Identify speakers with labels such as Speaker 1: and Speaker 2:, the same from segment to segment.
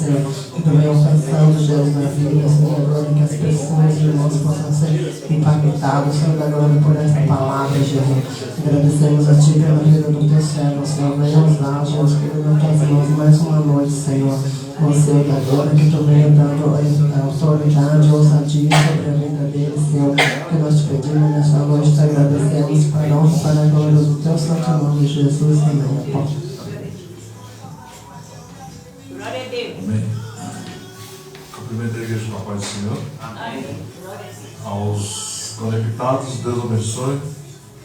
Speaker 1: Senhor, que tu venha alcançando, Deus, na vida, Senhor, glória, que as pessoas, irmãos, possam ser impactados, Senhor da glória, por esta palavra, Jesus. Agradecemos a Ti pela vida do Teu servo, Senhor, venha usar, Jesus, que nas Tuas mãos mais uma noite, Senhor. Ó Senhor da glória, que Tu venha dando autoridade, ousadia sobre a vida dele, Senhor, que nós te pedimos nesta noite, te agradecemos para a honra, para a glória do Teu santo nome, Jesus, amém.
Speaker 2: Amém. Cumprimento a igreja com a paz do Senhor. Aos conectados, Deus abençoe.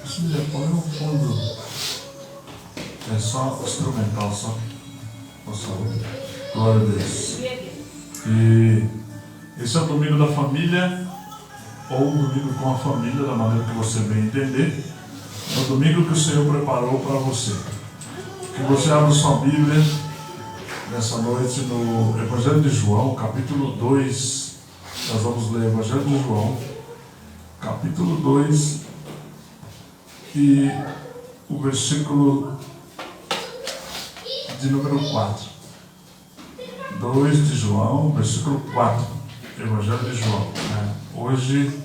Speaker 2: Isso me põe no fundo. É só instrumental, só. Glória a Deus. E esse é o domingo da família, ou o domingo com a família, da maneira que você bem entender. É o domingo que o Senhor preparou para você. Que você abra sua Bíblia nessa noite no Evangelho de João, capítulo 2. Nós vamos ler o Evangelho de João, capítulo 2, e o versículo de número 4. 2 de João, versículo 4. Evangelho de João. Hoje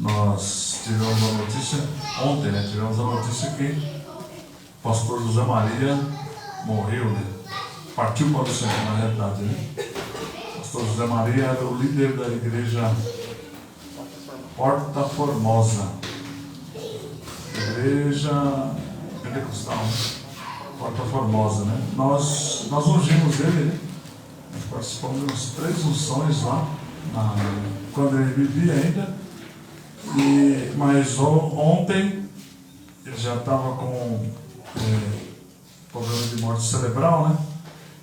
Speaker 2: nós tivemos a notícia, ontem, tivemos a notícia que o pastor José Maria morreu, partiu para o Senhor, na realidade, O pastor José Maria era o líder da igreja Porta Formosa, igreja pentecostal, Porta Formosa, Nós ungimos ele, Nós participamos de umas 3 unções lá, quando ele vivia ainda, mas ontem ele já estava com problema de morte cerebral,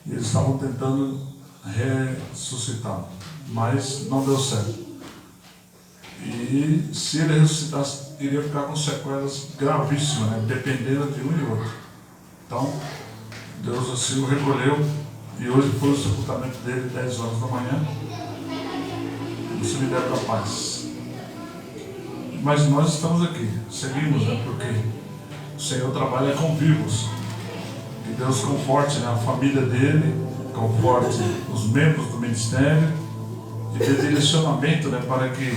Speaker 2: e eles estavam tentando ressuscitá-lo, mas não deu certo. E se ele ressuscitasse, iria ficar com sequelas gravíssimas, dependendo de um e outro. Então, Deus assim o recolheu, e hoje foi o sepultamento dele, 10 horas da manhã, no cemitério da Paz. Mas nós estamos aqui, seguimos, porque o Senhor trabalha com vivos. Que Deus conforte a família dele, conforte os membros do ministério e dê direcionamento, para que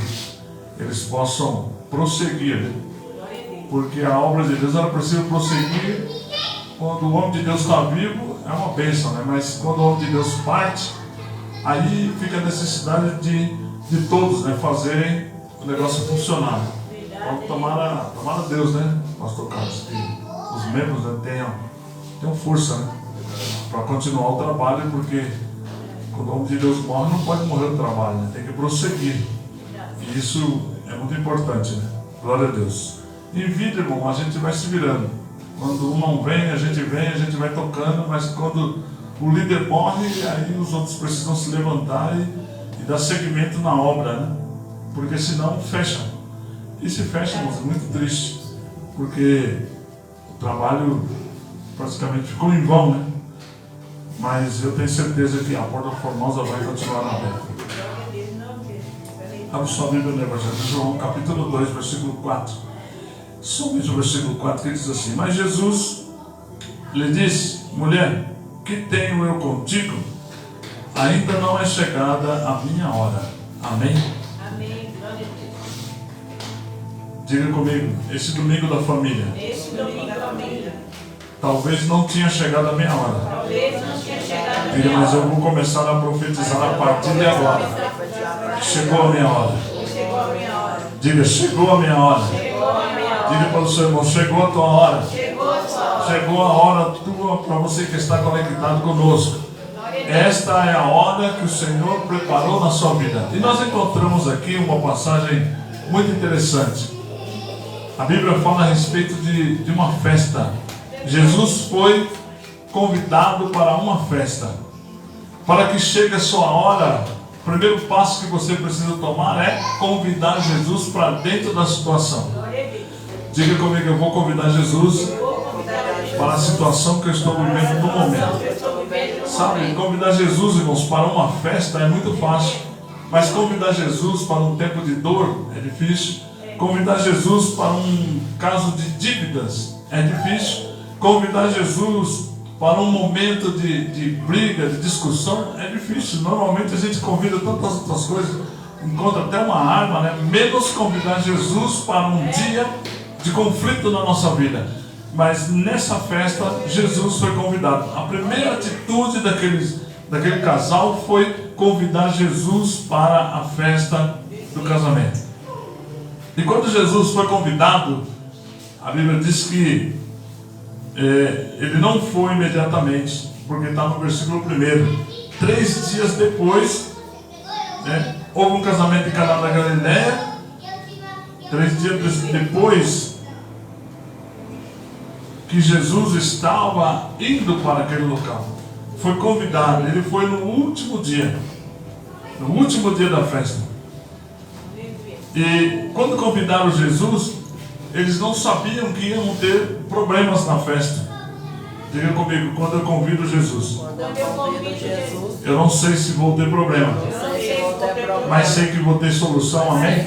Speaker 2: eles possam prosseguir, porque a obra de Deus ela precisa prosseguir. Quando o homem de Deus está vivo é uma bênção, mas quando o homem de Deus parte, aí fica a necessidade de todos, fazerem o negócio funcionar. Então tomara Deus, pastor Carlos, que os membros tenham força, para continuar o trabalho, porque quando o homem de Deus morre, não pode morrer o trabalho, tem que prosseguir. E isso é muito importante, Glória a Deus. Em vida, irmão, a gente vai se virando. Quando um não vem, a gente vai tocando, mas quando o líder morre, aí os outros precisam se levantar e dar seguimento na obra, porque senão fecha. E se fecha, irmãos, é muito triste, porque o trabalho praticamente ficou em vão, Mas eu tenho certeza que a Porta Formosa vai continuar aberta. Abre sua Bíblia no Evangelho de João, capítulo 2, versículo 4. Somente o versículo 4 que diz assim: Mas Jesus lhe disse: Mulher, que tenho eu contigo? Ainda não é chegada a minha hora. Amém?
Speaker 3: Amém. Glória a Deus.
Speaker 2: Diga comigo, esse domingo da família.
Speaker 3: Esse domingo da família.
Speaker 2: Talvez não tinha chegado a minha hora.
Speaker 3: Talvez não tinha chegado a minha
Speaker 2: Diga, mas eu
Speaker 3: hora.
Speaker 2: vou começar a profetizar a partir de agora. Chegou a minha hora.
Speaker 3: Chegou a minha hora.
Speaker 2: Diga, chegou a minha hora.
Speaker 3: Chegou a minha hora.
Speaker 2: Diga para o seu irmão, chegou a tua hora.
Speaker 3: Chegou a sua hora.
Speaker 2: Chegou a hora tua para você que está conectado conosco. Esta é a hora que o Senhor preparou na sua vida. E nós encontramos aqui uma passagem muito interessante. A Bíblia fala a respeito de uma festa. Jesus foi convidado para uma festa. Para que chegue a sua hora, o primeiro passo que você precisa tomar é convidar Jesus para dentro da situação. Diga comigo, eu vou convidar Jesus para a situação que eu estou vivendo no momento. Sabe, convidar Jesus, irmãos, para uma festa é muito fácil. Mas convidar Jesus para um tempo de dor é difícil. Convidar Jesus para um caso de dívidas é difícil. Convidar Jesus para um momento de briga, de discussão, é difícil. Normalmente a gente convida tantas outras coisas, encontra até uma arma, né? Menos convidar Jesus para um dia de conflito na nossa vida. Mas nessa festa, Jesus foi convidado. A primeira atitude daquele casal foi convidar Jesus para a festa do casamento. E quando Jesus foi convidado, a Bíblia diz que ele não foi imediatamente, porque está no versículo 1. 3 dias depois, né, houve um casamento em Caná da Galileia. 3 dias depois que Jesus estava indo para aquele local, foi convidado. Ele foi no último dia da festa. E quando convidaram Jesus, eles não sabiam que iam ter problemas na festa. Diga comigo, quando eu convido Jesus,
Speaker 3: Quando eu convido Jesus,
Speaker 2: eu não sei se vou ter problema,
Speaker 3: eu não sei se vou ter problema.
Speaker 2: mas sei que vou ter solução, amém?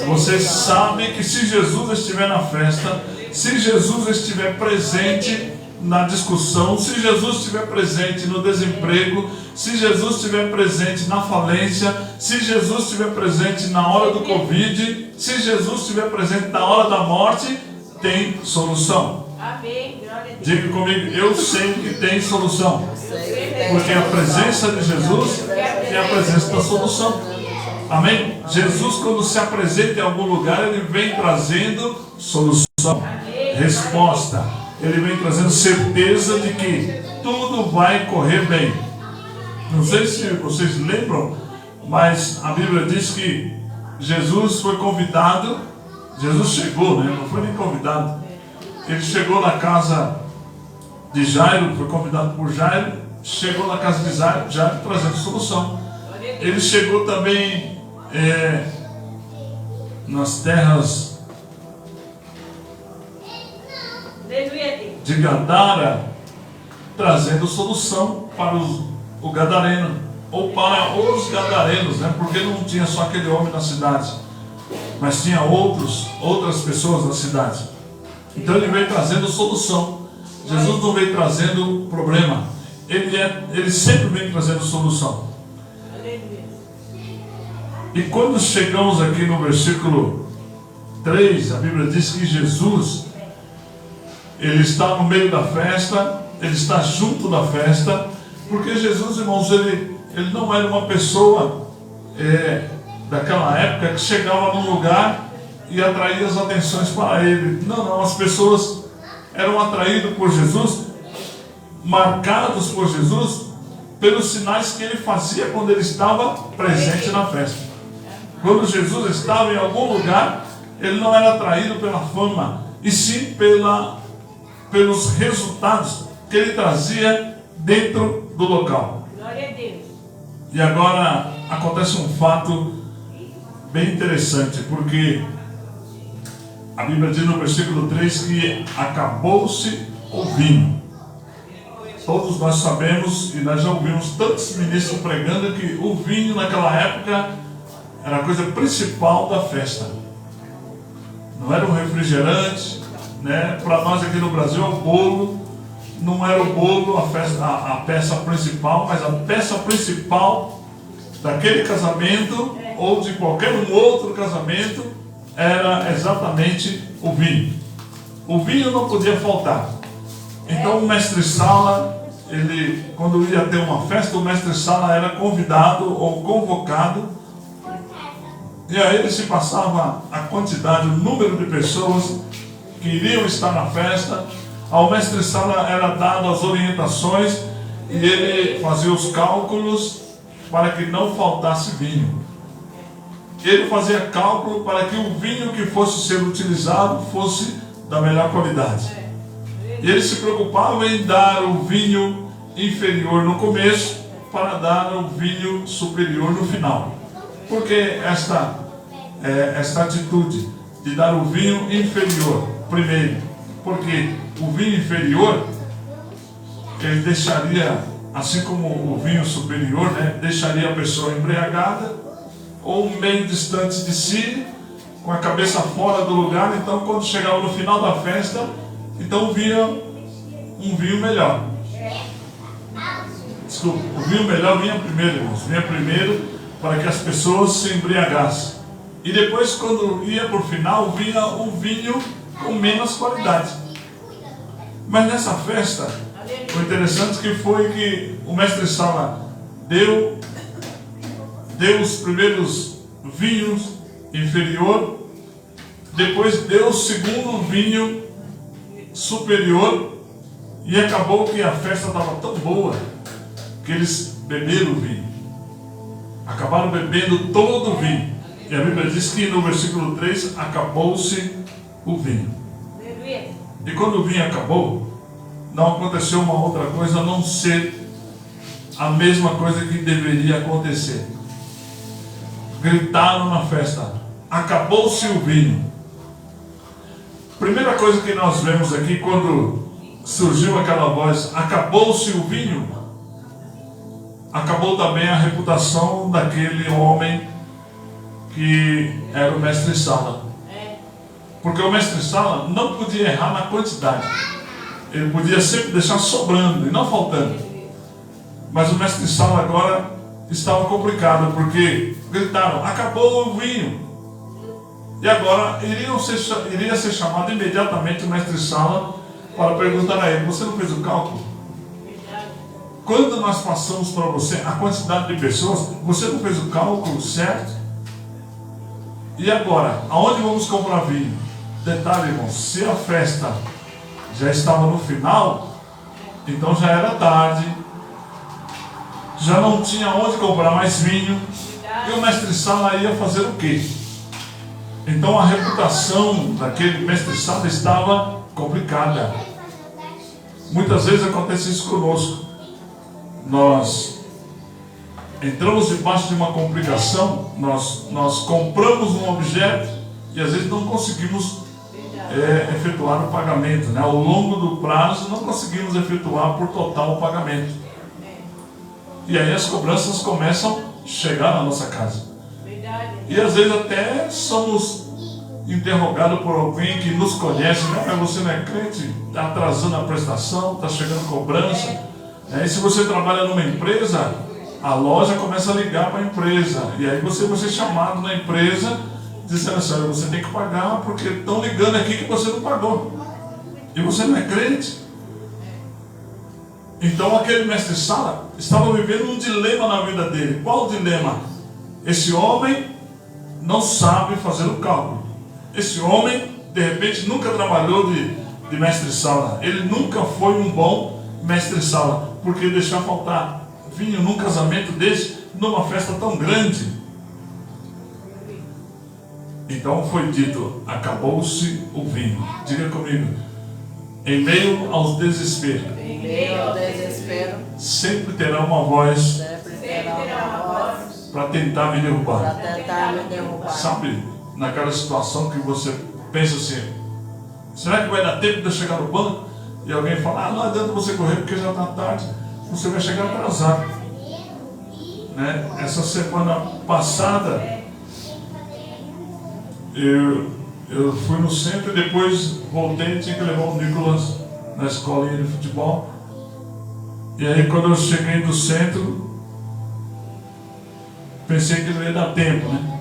Speaker 2: Você sabe que se Jesus estiver na festa, se Jesus estiver presente na discussão, se Jesus estiver presente no desemprego, se Jesus estiver presente na falência, se Jesus estiver presente na hora do Covid, se Jesus estiver presente na hora da morte, tem solução.
Speaker 3: Amém. Glória a Deus.
Speaker 2: Diga comigo, eu sei que tem solução, porque a presença de Jesus é a presença da solução. Amém? Jesus, quando se apresenta em algum lugar, ele vem trazendo solução, resposta. Ele vem trazendo certeza de que tudo vai correr bem. Não sei se vocês lembram, mas a Bíblia diz que Jesus foi convidado. Jesus chegou, né? Não foi nem convidado. Ele chegou na casa de Jairo, foi convidado por Jairo. Chegou na casa de Jairo trazendo solução. Ele chegou também nas terras de Gadara, trazendo solução para o gadareno, ou para os gadarenos, né? Porque não tinha só aquele homem na cidade, mas tinha outras pessoas na cidade. Então ele veio trazendo solução. Jesus não veio trazendo problema, ele sempre vem trazendo solução. E quando chegamos aqui no versículo 3, a Bíblia diz que Jesus, ele está no meio da festa, ele está junto da festa, porque Jesus, irmãos, ele não era uma pessoa daquela época que chegava num lugar e atraía as atenções para ele. Não, as pessoas eram atraídas por Jesus, marcados por Jesus, pelos sinais que ele fazia quando ele estava presente na festa. Quando Jesus estava em algum lugar, ele não era atraído pela fama, e sim pelos resultados que ele trazia dentro do local.
Speaker 3: Glória a Deus.
Speaker 2: E agora acontece um fato bem interessante, porque a Bíblia diz no versículo 3 que acabou-se o vinho. Todos nós sabemos, e nós já ouvimos tantos ministros pregando, que o vinho naquela época era a coisa principal da festa. Não era um refrigerante, né? Para nós aqui no Brasil é o bolo. Não era o bolo a peça principal, mas a peça principal daquele casamento ou de qualquer um outro casamento era exatamente o vinho. O vinho não podia faltar. Então o mestre-sala, quando ia ter uma festa, o mestre-sala era convidado ou convocado. E aí ele se passava a quantidade, o número de pessoas que iriam estar na festa. Ao mestre-sala era dado as orientações e ele fazia os cálculos para que não faltasse vinho. Ele fazia cálculo para que o vinho que fosse ser utilizado fosse da melhor qualidade. E ele se preocupava em dar o vinho inferior no começo para dar o vinho superior no final. Por que esta atitude de dar o vinho inferior primeiro? Porque o vinho inferior, ele deixaria, assim como o vinho superior, né, deixaria a pessoa embriagada ou meio distante de si, com a cabeça fora do lugar. Então quando chegava no final da festa, então via um vinho melhor. Desculpa, o vinho melhor vinha primeiro, irmãos. Vinha primeiro para que as pessoas se embriagassem. E depois, quando ia por final, vinha o vinho com menos qualidade. Mas nessa festa, o interessante foi que o mestre Sala deu os primeiros vinhos inferior, depois deu o segundo vinho superior, e acabou que a festa estava tão boa que eles beberam o vinho. Acabaram bebendo todo o vinho. E a Bíblia diz que no versículo 3, acabou-se o vinho. E quando o vinho acabou, não aconteceu uma outra coisa a não ser a mesma coisa que deveria acontecer. Gritaram na festa: acabou-se o vinho. Primeira coisa que nós vemos aqui, quando surgiu aquela voz, acabou-se o vinho, acabou também a reputação daquele homem que era o mestre Sala. Porque o mestre Sala não podia errar na quantidade. Ele podia sempre deixar sobrando e não faltando. Mas o mestre Sala agora estava complicado, porque gritaram: acabou o vinho. E agora iria ser chamado imediatamente o mestre Sala para perguntar a ele: você não fez o cálculo? Quando nós passamos para você a quantidade de pessoas, você não fez o cálculo certo? E agora, aonde vamos comprar vinho? Detalhe, irmão, se a festa já estava no final, então já era tarde, já não tinha onde comprar mais vinho, e o mestre Sala ia fazer o quê? Então a reputação daquele mestre Sala estava complicada. Muitas vezes acontece isso conosco. Nós entramos debaixo de uma complicação, nós compramos um objeto e às vezes não conseguimos efetuar o pagamento, né? Ao longo do prazo não conseguimos efetuar por total o pagamento. E aí as cobranças começam a chegar na nossa casa. E às vezes até somos interrogados por alguém que nos conhece: não, mas você não é crente, está atrasando a prestação, está chegando cobrança. E se você trabalha numa empresa, a loja começa a ligar para a empresa, e aí você vai ser chamado na empresa dizendo assim: olha, você tem que pagar porque estão ligando aqui que você não pagou, e você não é crente. Então aquele mestre Sala estava vivendo um dilema na vida dele. Qual o dilema? Esse homem não sabe fazer o cálculo. Esse homem, de repente, nunca trabalhou de mestre Sala. Ele nunca foi um bom mestre Sala, porque deixar faltar vinho num casamento desse, numa festa tão grande. Então foi dito: acabou-se o vinho. Diga comigo: em meio aos desesperos, sempre terá uma voz para tentar me derrubar. Sabe, naquela situação que você pensa assim: será que vai dar tempo de eu chegar no banco? E alguém fala: não adianta você correr porque já está tarde, você vai chegar atrasado, né? Essa semana passada eu fui no centro e depois voltei, tinha que levar o Nicolas na escolinha de futebol. E aí quando eu cheguei no centro, pensei que não ia dar tempo, né?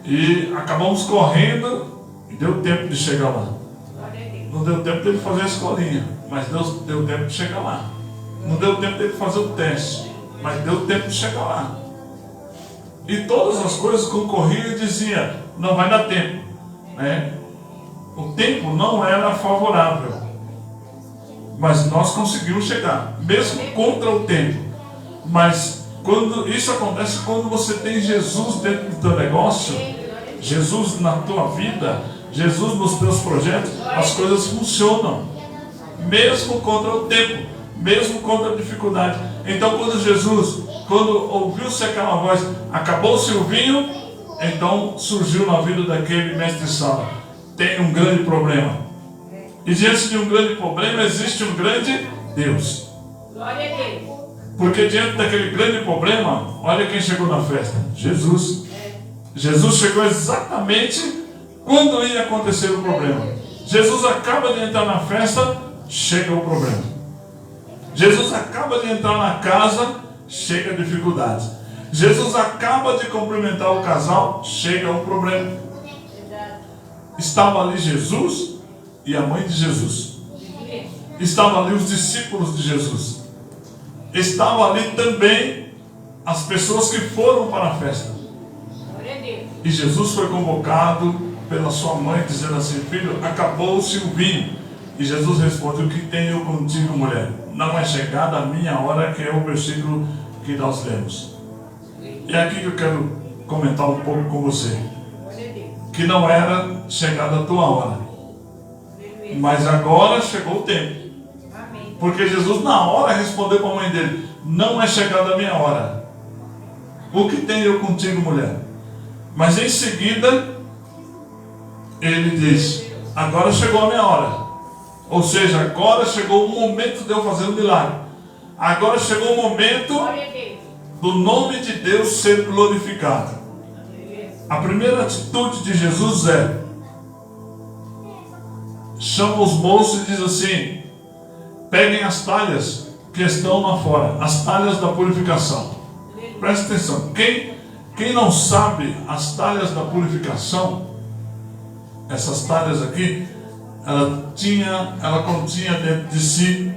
Speaker 2: E acabamos correndo e deu tempo de chegar lá. Não deu tempo dele fazer a escolinha, mas deu tempo de chegar lá. Não deu tempo dele fazer o teste, mas deu tempo de chegar lá. E todas as coisas concorriam e dizia: não vai dar tempo, né? O tempo não era favorável, mas nós conseguimos chegar, mesmo contra o tempo. Mas isso acontece quando você tem Jesus dentro do teu negócio, Jesus na tua vida, Jesus nos teus projetos, as coisas funcionam, mesmo contra o tempo, mesmo contra a dificuldade. Então quando ouviu-se aquela voz, acabou-se o vinho, então surgiu na vida daquele mestre Sala: tem um grande problema. E diante de um grande problema existe um grande Deus.
Speaker 3: Glória a Deus.
Speaker 2: Porque diante daquele grande problema, olha quem chegou na festa: Jesus. Jesus chegou exatamente quando ia acontecer o problema. Jesus acaba de entrar na festa, chega o problema. Jesus acaba de entrar na casa, chega a dificuldade. Jesus acaba de cumprimentar o casal, chega um problema. Estava ali Jesus e a mãe de Jesus. Estavam ali os discípulos de Jesus. Estavam ali também as pessoas que foram para a festa. E Jesus foi convocado pela sua mãe, dizendo assim: filho, acabou-se o vinho. E Jesus responde: o que tenho contigo, mulher? Não é chegada a minha hora, que é o versículo que nós lemos. E é aqui que eu quero comentar um pouco com você. Que não era chegada a tua hora, mas agora chegou o tempo. Porque Jesus na hora respondeu para a mãe dele: não é chegada a minha hora. O que tenho eu contigo, mulher? Mas em seguida ele diz: agora chegou a minha hora. Ou seja, agora chegou o momento de eu fazer um milagre. Agora chegou o momento do nome de Deus ser glorificado. A primeira atitude de Jesus chama os moços e diz assim: peguem as talhas que estão lá fora, as talhas da purificação. Preste atenção, quem não sabe as talhas da purificação, essas talhas aqui, ela continha dentro de si,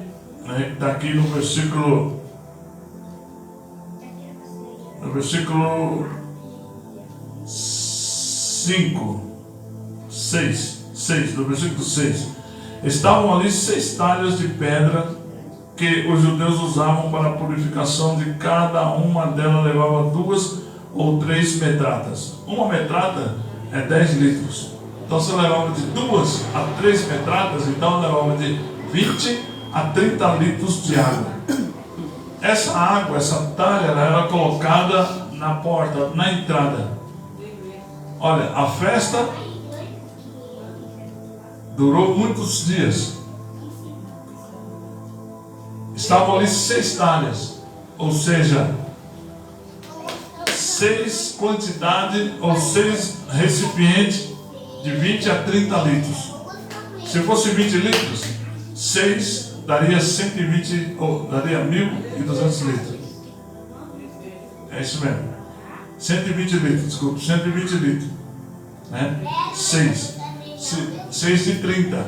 Speaker 2: né, daqui no versículo 6, do versículo 6. Estavam ali 6 talhas de pedra que os judeus usavam para a purificação. De cada uma delas levava 2 ou 3 metratas. Uma metrata é 10 litros. Então você levava de 2 a 3 metratas, então levava de 20 a 30 litros de água. Essa água, essa talha, ela era colocada na porta, na entrada. Olha, a festa durou muitos dias. Estavam ali 6 talhas, ou seja, 6 quantidades ou 6 recipientes de 20 a 30 litros. Se fosse 20 litros, 6 daria 120, ou daria 1.200 litros. É isso mesmo. 120 litros, desculpa, 120 litros. Né? 6 de 30.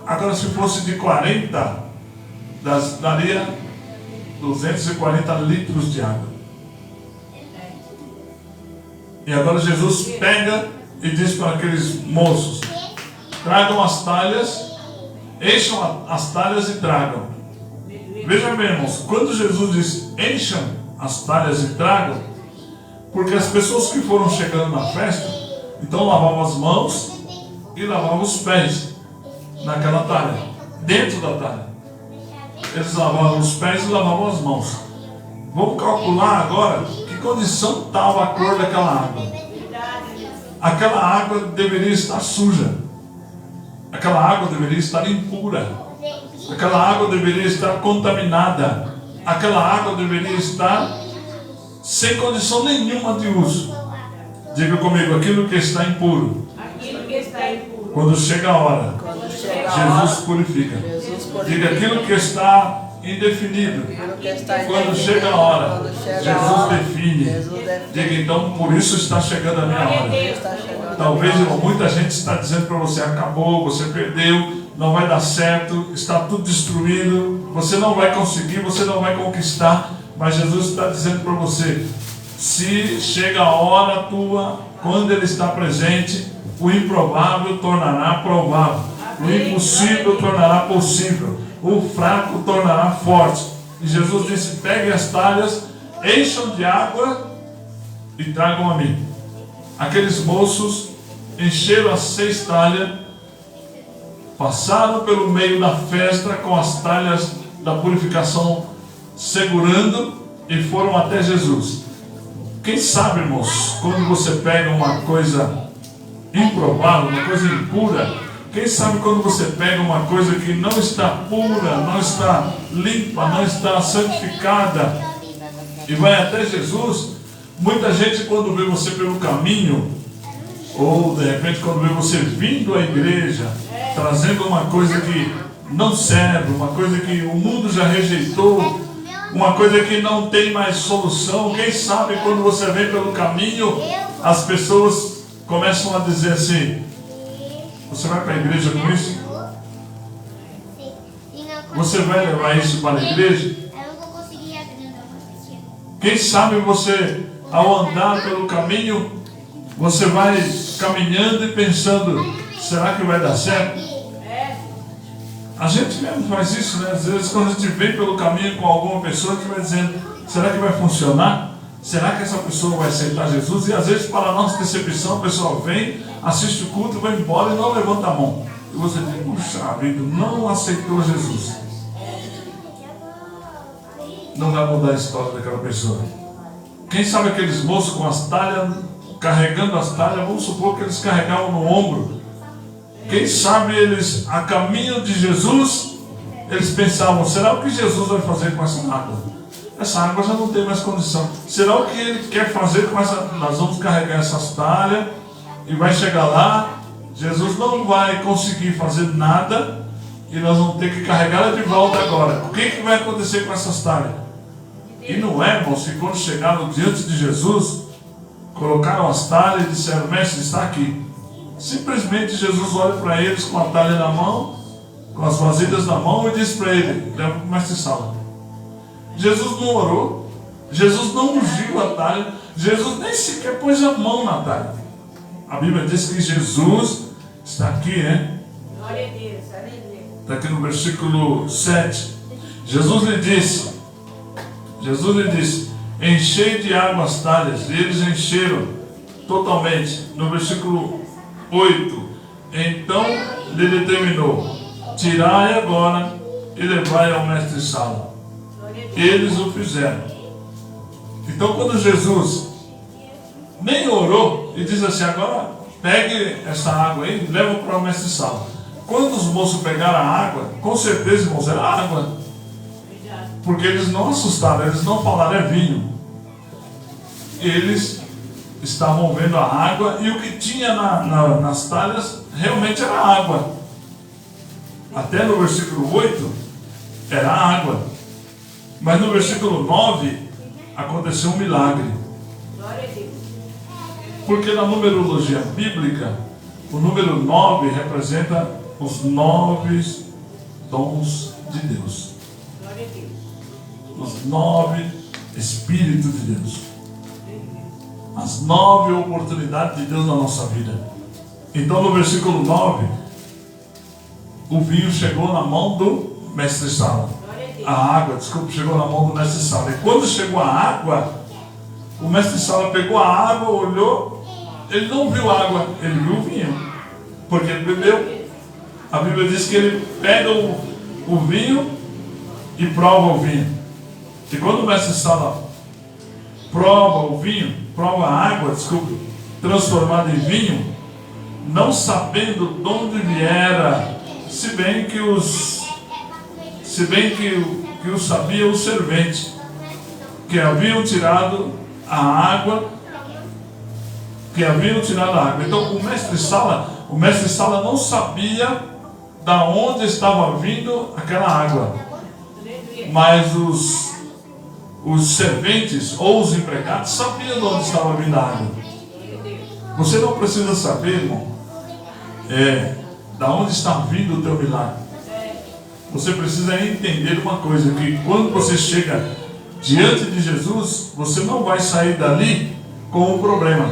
Speaker 2: Agora, se fosse de 40, daria 240 litros de água. E agora Jesus pega e diz para aqueles moços: tragam as talhas, encham as talhas e tragam. Veja bem, irmãos, quando Jesus diz encham as talhas e tragam, porque as pessoas que foram chegando na festa, então lavavam as mãos e lavavam os pés naquela talha, dentro da talha. Eles lavavam os pés e lavavam as mãos. Vamos calcular agora que condição estava a cor daquela água. Aquela água deveria estar suja. Aquela água deveria estar impura. Aquela água deveria estar contaminada. Aquela água deveria estar sem condição nenhuma de uso. Diga comigo: aquilo que está impuro, quando chega a hora, Jesus purifica. Diga: aquilo que está indefinido, quando chega a hora, Jesus define. Diga: então, por isso está chegando a minha hora. Talvez, irmão, muita gente está dizendo para você: acabou, você perdeu, não vai dar certo, está tudo destruído, você não vai conseguir, você não vai conquistar. Mas Jesus está dizendo para você: se chega a hora tua, quando Ele está presente, o improvável tornará provável, o impossível tornará possível, o fraco tornará forte. E Jesus disse: peguem as talhas, encham de água e tragam a mim. Aqueles moços encheram as 6 talhas, passaram pelo meio da festa com as talhas da purificação segurando e foram até Jesus. Quem sabe, irmãos, quando você pega uma coisa improvável, uma coisa impura, quem sabe quando você pega uma coisa que não está pura, não está limpa, não está santificada e vai até Jesus, muita gente, quando vê você pelo caminho, ou de repente quando vê você vindo à igreja, trazendo uma coisa que não serve, uma coisa que o mundo já rejeitou, uma coisa que não tem mais solução. Quem sabe quando você vem pelo caminho, as pessoas começam a dizer assim: você vai para a igreja com isso? Você vai levar isso para a igreja? Quem sabe você, ao andar pelo caminho, você vai caminhando e pensando: será que vai dar certo? A gente mesmo faz isso, né? Às vezes quando a gente vem pelo caminho com alguma pessoa, a gente vai dizendo: será que vai funcionar? Será que essa pessoa vai aceitar Jesus? E às vezes, para a nossa decepção, a pessoa vem, assiste o culto, vai embora e não levanta a mão. E você diz: puxa vida, não aceitou Jesus. Não vai mudar a história daquela pessoa. Quem sabe aqueles moços com as talhas, carregando as talhas, vamos supor que eles carregavam no ombro. Quem sabe eles, a caminho de Jesus, eles pensavam: será o que Jesus vai fazer com essa água? Essa água já não tem mais condição. Será o que ele quer fazer com essa? Nós vamos carregar essas talhas e vai chegar lá, Jesus não vai conseguir fazer nada e nós vamos ter que carregá-la de volta agora. O que vai acontecer com essas talhas? E não é, irmãos, que quando chegaram diante de Jesus, colocaram as talhas e disseram: mestre, está aqui. Simplesmente Jesus olha para eles com a talha na mão, com as vasilhas na mão, e diz para ele: leva para o mestre Sala. Jesus não orou, Jesus não ungiu a talha, Jesus nem sequer pôs a mão na talha. A Bíblia diz que Jesus está aqui, né?
Speaker 3: Glória a Deus, aleluia.
Speaker 2: Está aqui no versículo 7. Jesus lhe disse: enchei de água as talhas. E eles encheram totalmente. No versículo 8: então lhe determinou: tirai agora e levai ao mestre Sala. Eles o fizeram. Então, quando Jesus nem orou e diz assim: agora pegue essa água aí e leva para o mestre Sala. Quando os moços pegaram a água, com certeza, irmãos, era água. Porque eles não assustaram, eles não falaram: é vinho. Eles estavam vendo a água, e o que tinha nas talhas realmente era água. Até no versículo 8 era água. Mas no versículo 9 aconteceu um milagre.
Speaker 3: Glória a Deus.
Speaker 2: Porque na numerologia bíblica, o número 9 representa os 9 dons de Deus.
Speaker 3: Glória a Deus.
Speaker 2: Os 9 Espíritos de Deus. As 9 oportunidades de Deus na nossa vida. Então no versículo 9, o vinho chegou na mão do mestre Sala. A água, desculpa, chegou na mão do mestre Sala. E quando chegou a água, o mestre Sala pegou a água, olhou, ele não viu água, ele viu o vinho. Porque ele bebeu. A Bíblia diz que ele pega o vinho e prova o vinho. E quando o mestre Sala prova o vinho, prova a água, desculpe, transformada em vinho, não sabendo de onde viera, se bem que o sabia o servente, que haviam tirado a água, Então o mestre Sala não sabia da onde estava vindo aquela água, mas os serventes ou os empregados sabiam de onde estava vindo a água. Você não precisa saber, irmão, da onde está vindo o teu milagre. Você precisa entender uma coisa: que quando você chega diante de Jesus, você não vai sair dali com um problema,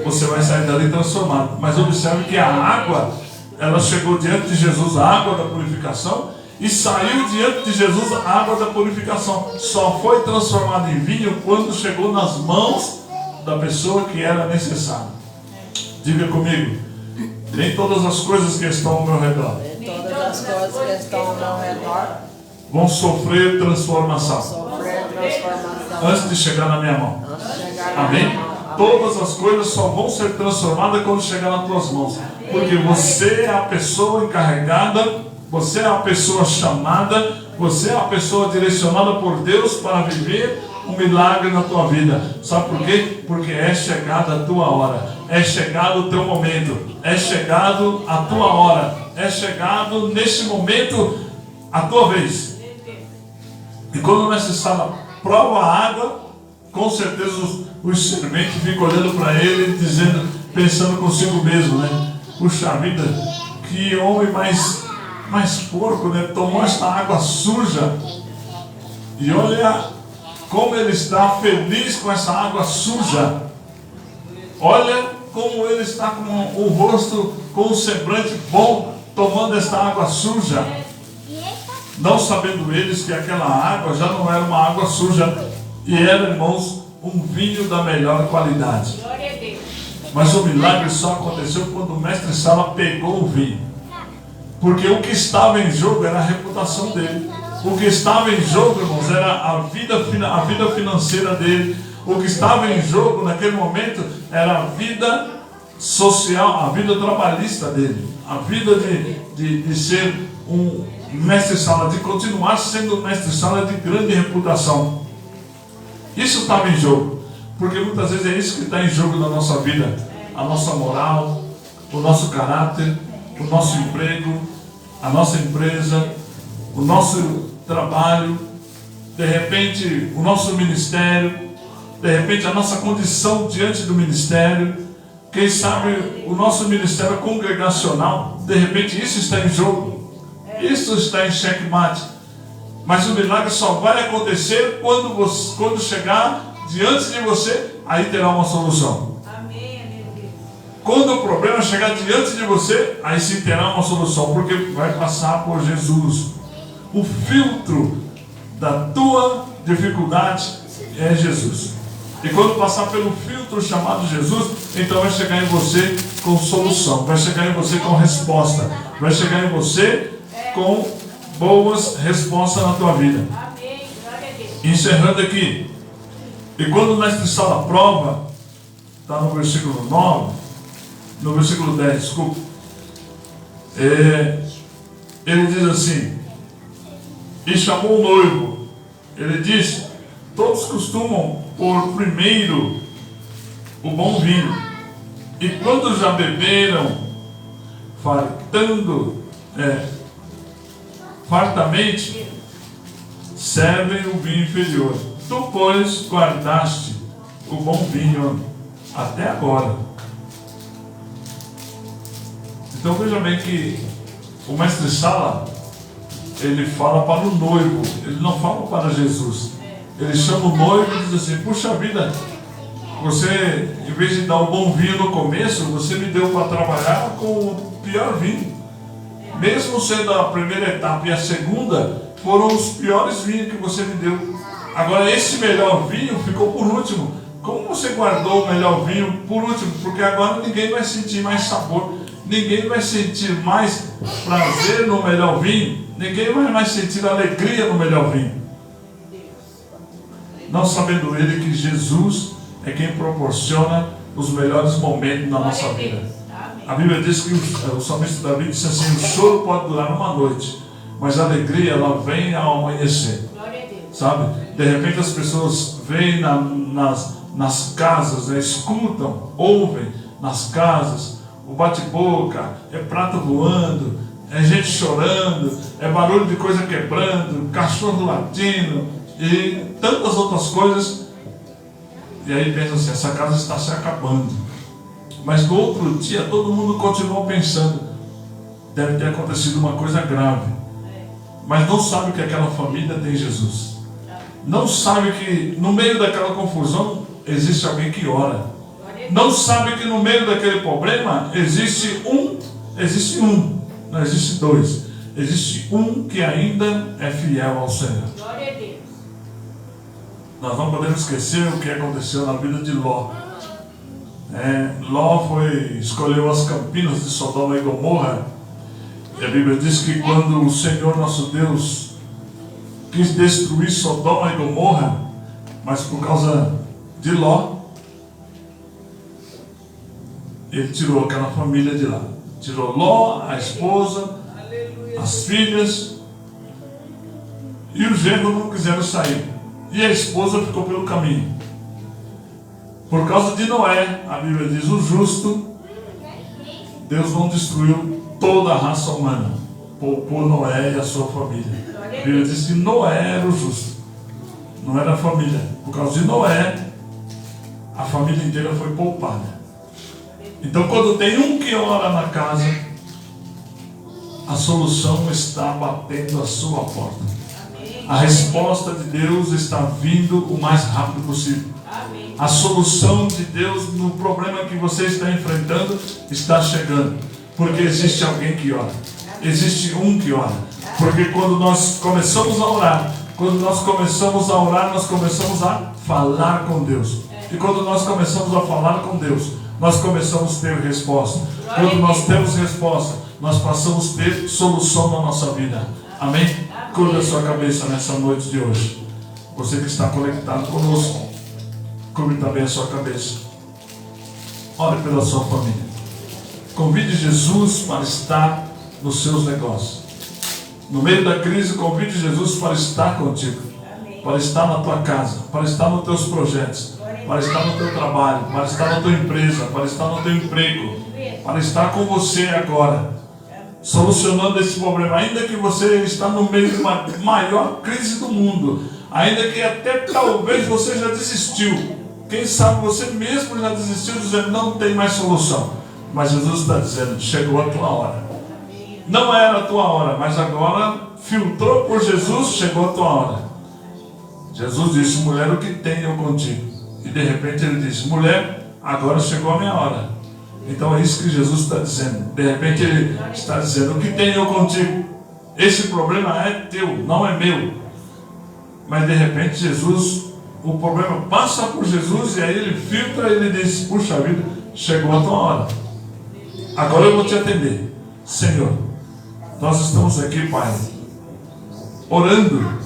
Speaker 2: você vai sair dali transformado. Mas observe que a água, ela chegou diante de Jesus, a água da purificação, e saiu diante de Jesus a água da purificação. Só foi transformada em vinho quando chegou nas mãos da pessoa que era necessária. Diga comigo: nem todas as coisas que estão ao meu redor vão sofrer transformação antes de chegar na minha mão. Amém? Todas as coisas só vão ser transformadas quando chegar nas tuas mãos. Porque você é a pessoa encarregada, você é a pessoa chamada, você é a pessoa direcionada por Deus para viver um milagre na tua vida. Sabe por quê? Porque é chegada a tua hora, é chegado o teu momento, é chegado a tua hora, é chegado neste momento A tua vez. E quando o mestre Sala prova a água, com certeza os serventes ficam olhando para ele, dizendo, pensando consigo mesmo, né? Puxa vida, que homem mais porco, né? Tomou esta água suja. E olha como ele está feliz com essa água suja. Olha como ele está com o rosto, com um semblante bom, tomando esta água suja. Não sabendo eles que aquela água já não era uma água suja, e era, irmãos, um vinho da melhor qualidade.
Speaker 3: Glória a Deus.
Speaker 2: Mas o milagre só aconteceu quando o mestre Sala pegou o vinho. Porque o que estava em jogo era a reputação dele. O que estava em jogo, irmãos, era a vida financeira dele. O que estava em jogo naquele momento era a vida social, a vida trabalhista dele. A vida de ser um mestre Sala, de continuar sendo um mestre Sala de grande reputação. Isso estava em jogo. Porque muitas vezes é isso que está em jogo na nossa vida. A nossa moral, o nosso caráter, o nosso emprego, a nossa empresa, o nosso trabalho, de repente o nosso ministério, de repente a nossa condição diante do ministério, quem sabe o nosso ministério congregacional, de repente isso está em jogo, isso está em xeque-mate. Mas o milagre só vai acontecer quando chegar diante de você, aí terá uma solução.
Speaker 3: Amém, meu Deus.
Speaker 2: Quando o problema chegar diante de você, aí sim terá uma solução, porque vai passar por Jesus. O filtro da tua dificuldade é Jesus. E quando passar pelo filtro chamado Jesus, então vai chegar em você com solução, vai chegar em você com resposta, vai chegar em você com boas respostas na tua vida.
Speaker 3: Amém, glória a Deus.
Speaker 2: Encerrando aqui. E quando o mestre Sala prova, está no versículo 9, no versículo 10, desculpa. Ele diz assim: e chamou o noivo. Ele diz: todos costumam pôr primeiro o bom vinho, e quando já beberam fartamente, servem o vinho inferior. Tu, pois, guardaste o bom vinho até agora. Então veja bem que o mestre Sala, ele fala para o noivo, ele não fala para Jesus. Ele chama o noivo e diz assim: puxa vida, você, em vez de dar o bom vinho no começo, você me deu para trabalhar com o pior vinho. Mesmo sendo a primeira etapa e a segunda, foram os piores vinhos que você me deu. Agora esse melhor vinho ficou por último. Como você guardou o melhor vinho por último? Porque agora ninguém vai sentir mais sabor, ninguém vai sentir mais prazer no melhor vinho, ninguém vai mais sentir alegria no melhor vinho. Não sabendo ele que Jesus é quem proporciona os melhores momentos na nossa vida. A Bíblia diz que o salmista Davi disse assim: o choro pode durar uma noite, mas a alegria ela vem ao amanhecer. Sabe? De repente as pessoas veem nas casas, né, escutam, ouvem nas casas o bate-boca, é prato voando, é gente chorando, é barulho de coisa quebrando, cachorro latindo e tantas outras coisas. E aí pensa assim: essa casa está se acabando. Mas no outro dia todo mundo continua pensando: deve ter acontecido uma coisa grave. Mas não sabe que aquela família tem Jesus. Não sabe que no meio daquela confusão existe alguém que ora. Não sabe que no meio daquele problema existe um, não existe dois. Existe um que ainda é fiel ao Senhor.
Speaker 3: Glória a Deus.
Speaker 2: Nós não podemos esquecer o que aconteceu na vida de Ló. Ló escolheu as campinas de Sodoma e Gomorra. E a Bíblia diz que quando o Senhor nosso Deus quis destruir Sodoma e Gomorra, mas por causa de Ló, ele tirou aquela família de lá. Tirou Ló, a esposa, as filhas, e os genros não quiseram sair. E a esposa ficou pelo caminho. Por causa de Noé, a Bíblia diz: o justo, Deus não destruiu toda a raça humana. poupou Noé e a sua família. A Bíblia diz que Noé era o justo, não era a família. Por causa de Noé, a família inteira foi poupada. Então, quando tem um que ora na casa, a solução está batendo a sua porta. A resposta de Deus está vindo o mais rápido possível. A solução de Deus no problema que você está enfrentando está chegando. Porque existe alguém que ora. Existe um que ora. Porque quando nós começamos a orar, nós começamos a falar com Deus. E quando nós começamos a falar com Deus, nós começamos a ter resposta. Quando nós temos resposta, nós passamos a ter solução na nossa vida. Amém? Curva a sua cabeça nessa noite de hoje. Você que está conectado conosco, curve também a sua cabeça. Ore pela sua família. Convide Jesus para estar nos seus negócios. No meio da crise, convide Jesus para estar contigo, para estar na tua casa, para estar nos teus projetos, para estar no teu trabalho, para estar na tua empresa, para estar no teu emprego, para estar com você agora, solucionando esse problema. Ainda que você está no meio de uma maior crise do mundo, ainda que até talvez você já desistiu, quem sabe você mesmo já desistiu, dizendo não tem mais solução. Mas Jesus está dizendo, chegou a tua hora. Não era a tua hora, mas agora filtrou por Jesus, chegou a tua hora. Jesus disse, mulher, o que tenho eu contigo? E de repente ele disse, mulher, agora chegou a minha hora. Então é isso que Jesus está dizendo. De repente ele está dizendo, o que tenho eu contigo? Esse problema é teu, não é meu. Mas de repente Jesus, o problema passa por Jesus e aí ele filtra e ele diz, puxa vida, chegou a tua hora. Agora eu vou te atender. Senhor, nós estamos aqui, Pai, orando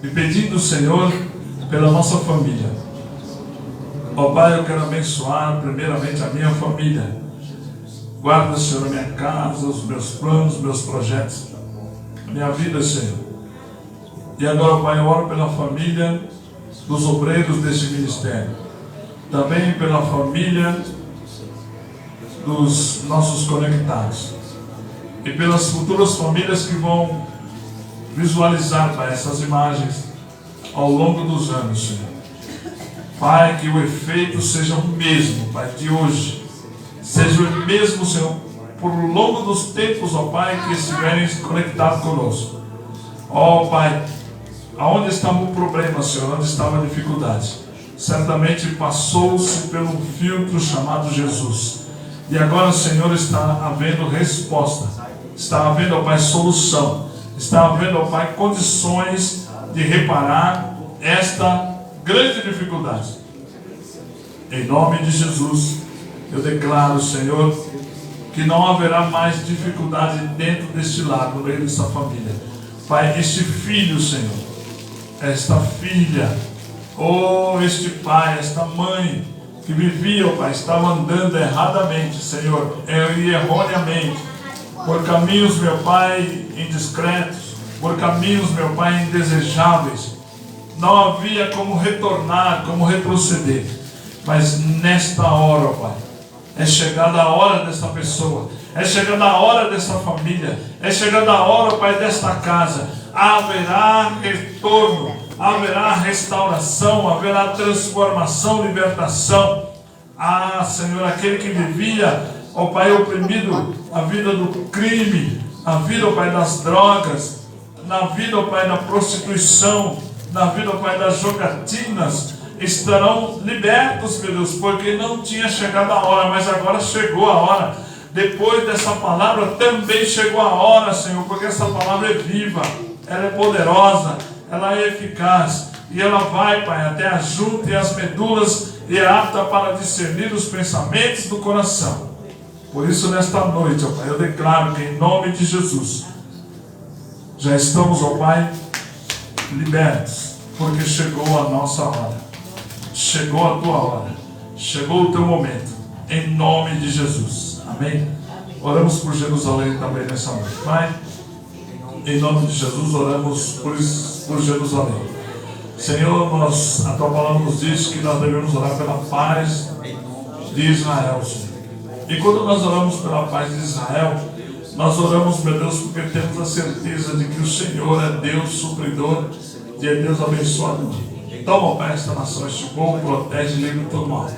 Speaker 2: e pedindo, Senhor, pela nossa família. Ó Pai, eu quero abençoar primeiramente a minha família. Guarda, Senhor, a minha casa, os meus planos, os meus projetos, a minha vida, Senhor. E agora, Pai, eu oro pela família dos obreiros deste ministério. Também pela família dos nossos conectados. E pelas futuras famílias que vão visualizar, Pai, essas imagens ao longo dos anos, Senhor. Pai, que o efeito seja o mesmo, Pai, de hoje. Seja o mesmo, Senhor, por longo dos tempos, ó Pai, que estiverem conectados conosco. Ó Pai, aonde estava o problema, Senhor, onde estava a dificuldade? Certamente passou-se pelo filtro chamado Jesus. E agora, Senhor, está havendo resposta. Está havendo, ó Pai, solução. Está havendo, ó Pai, condições de reparar esta grande dificuldade. Em nome de Jesus, eu declaro, Senhor, que não haverá mais dificuldade dentro deste lar, no meio dessa família. Pai, este filho, Senhor, esta filha, este pai, esta mãe, que vivia, ó Pai, estava andando erradamente, Senhor, e erroneamente, por caminhos, meu Pai, indiscretos, por caminhos, meu Pai, indesejáveis. Não havia como retornar, como retroceder. Mas nesta hora, ó Pai, é chegada a hora desta pessoa, é chegada a hora desta família, é chegada a hora, Pai, desta casa. Haverá retorno, haverá restauração, haverá transformação, libertação. Ah, Senhor, aquele que vivia, ó Pai, oprimido, a vida do crime, a vida, ó Pai, das drogas, na vida, ó Pai, da prostituição, na vida, ó Pai, das jogatinas, estarão libertos, meu Deus, porque não tinha chegado a hora, mas agora chegou a hora. Depois dessa palavra também chegou a hora, Senhor, porque essa palavra é viva, ela é poderosa, ela é eficaz, e ela vai, Pai, até a junta e as medulas, e é apta para discernir os pensamentos do coração. Por isso, nesta noite, ó Pai, eu declaro que em nome de Jesus, já estamos, ó Pai, libertos, porque chegou a nossa hora. Chegou a tua hora, chegou o teu momento, em nome de Jesus, amém? Oramos por Jerusalém também nessa noite, Pai, em nome de Jesus, oramos por Jerusalém. Senhor, a tua palavra nos diz que nós devemos orar pela paz de Israel, Senhor. E quando nós oramos pela paz de Israel, Nós oramos, meu Deus, porque temos a certeza de que o Senhor é Deus supridor e é Deus abençoador. Toma, Pai, esta nação, este povo, protege e livre do mal,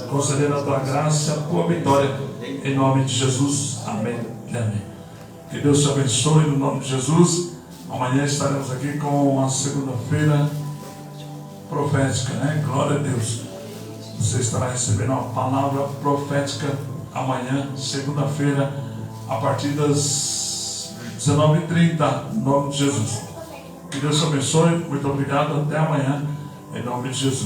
Speaker 2: concedendo a tua graça e a tua vitória, em nome de Jesus. Amém e amém. Que Deus te abençoe no nome de Jesus. Amanhã estaremos aqui com uma segunda-feira profética, né? Glória a Deus. Você estará recebendo uma palavra profética amanhã, segunda-feira, a partir das 19h30, no nome de Jesus. Que Deus te abençoe. Muito obrigado. Até amanhã, em nome de Jesus.